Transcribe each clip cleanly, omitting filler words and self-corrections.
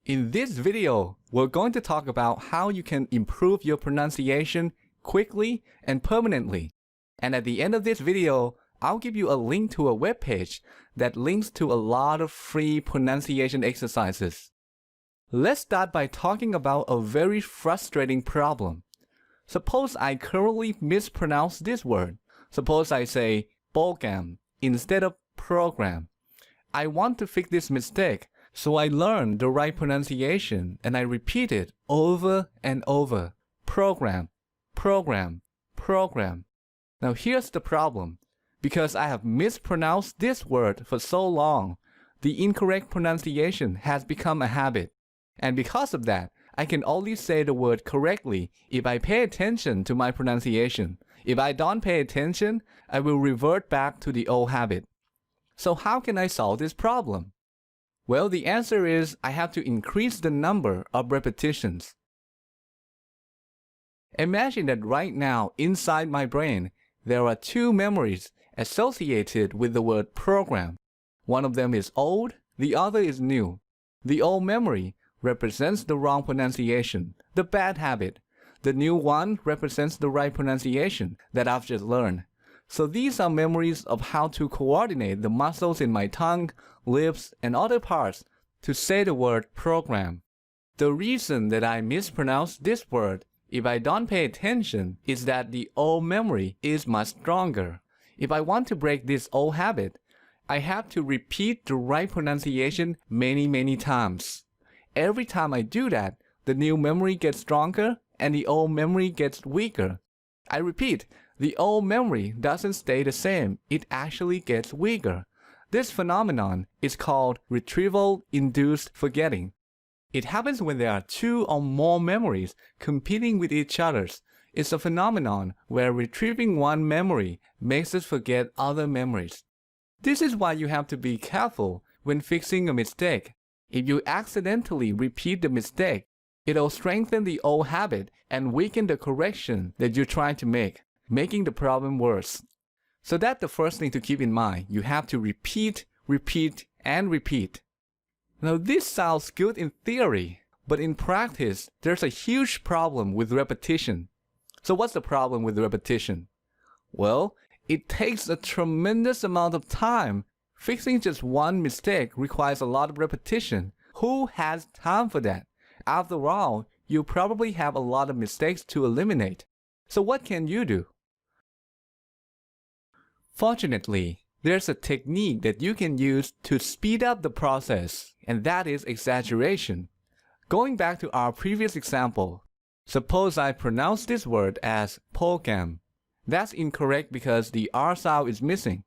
In this video, we're going to talk about how you can improve your pronunciation quickly and permanently. And at the end of this video, I'll give you a link to a web page that links to a lot of free pronunciation exercises. Let's start by talking about a very frustrating problem. Suppose I currently mispronounce this word. Suppose I say program instead of program. I want to fix this mistake, so I learn the right pronunciation and I repeat it over and over. Program, program, program. Now here's the problem. Because I have mispronounced this word for so long, the incorrect pronunciation has become a habit. And because of that, I can only say the word correctly if I pay attention to my pronunciation. If I don't pay attention, I will revert back to the old habit. So how can I solve this problem? Well, the answer is I have to increase the number of repetitions. Imagine that right now inside my brain, there are two memories associated with the word program. One of them is old, the other is new. The old memory represents the wrong pronunciation, the bad habit. The new one represents the right pronunciation that I've just learned. So these are memories of how to coordinate the muscles in my tongue, lips, and other parts to say the word program. The reason that I mispronounce this word if I don't pay attention is that the old memory is much stronger. If I want to break this old habit, I have to repeat the right pronunciation many times. Every time I do that, the new memory gets stronger and the old memory gets weaker. I repeat, the old memory doesn't stay the same, it actually gets weaker. This phenomenon is called retrieval-induced forgetting. It happens when there are two or more memories competing with each other. It's a phenomenon where retrieving one memory makes us forget other memories. This is why you have to be careful when fixing a mistake. If you accidentally repeat the mistake, it'll strengthen the old habit and weaken the correction that you're trying to make, making the problem worse. So that's the first thing to keep in mind. You have to repeat, and repeat. Now this sounds good in theory, but in practice, there's a huge problem with repetition. So what's the problem with repetition? Well, it takes a tremendous amount of time. Fixing just one mistake requires a lot of repetition. Who has time for that? After all, you probably have a lot of mistakes to eliminate. So what can you do? Fortunately, there's a technique that you can use to speed up the process, and that is exaggeration. Going back to our previous example, suppose I pronounce this word as program. That's incorrect because the R sound is missing.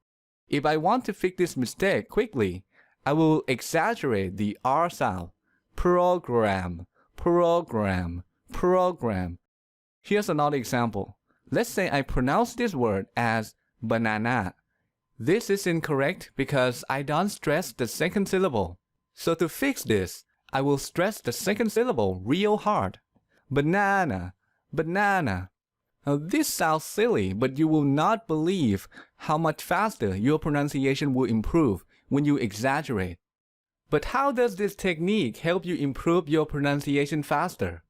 If I want to fix this mistake quickly, I will exaggerate the R sound. Program, program, program. Here's another example. Let's say I pronounce this word as banana. This is incorrect because I don't stress the second syllable. So to fix this, I will stress the second syllable real hard. Banana, banana. Now this sounds silly, but you will not believe how much faster your pronunciation will improve when you exaggerate. But how does this technique help you improve your pronunciation faster?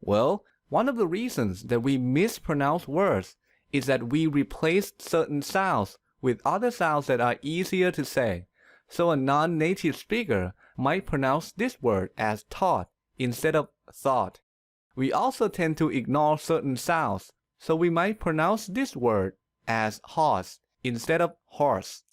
Well, one of the reasons that we mispronounce words is that we replace certain sounds with other sounds that are easier to say. So a non-native speaker might pronounce this word as taught instead of thought. We also tend to ignore certain sounds, so we might pronounce this word as horse instead of horse.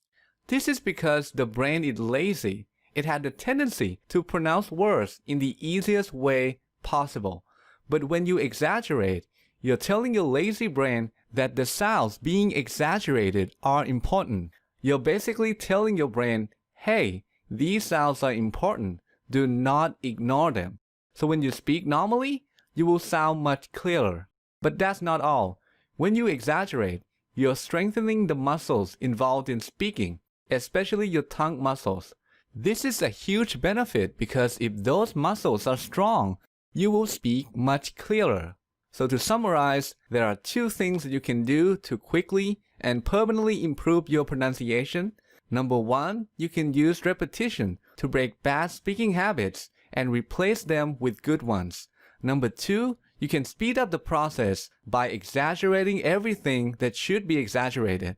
This is because the brain is lazy. It had the tendency to pronounce words in the easiest way possible. But when you exaggerate, you're telling your lazy brain that the sounds being exaggerated are important. You're basically telling your brain, hey, these sounds are important. Do not ignore them. So when you speak normally, you will sound much clearer. But that's not all. When you exaggerate, you're strengthening the muscles involved in speaking, especially your tongue muscles. This is a huge benefit because if those muscles are strong, you will speak much clearer. So to summarize, there are two things that you can do to quickly and permanently improve your pronunciation. Number one, you can use repetition to break bad speaking habits and replace them with good ones. Number 2, you can speed up the process by exaggerating everything that should be exaggerated.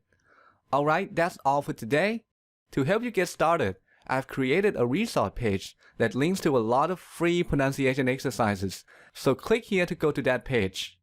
Alright, that's all for today. To help you get started, I've created a resource page that links to a lot of free pronunciation exercises, so click here to go to that page.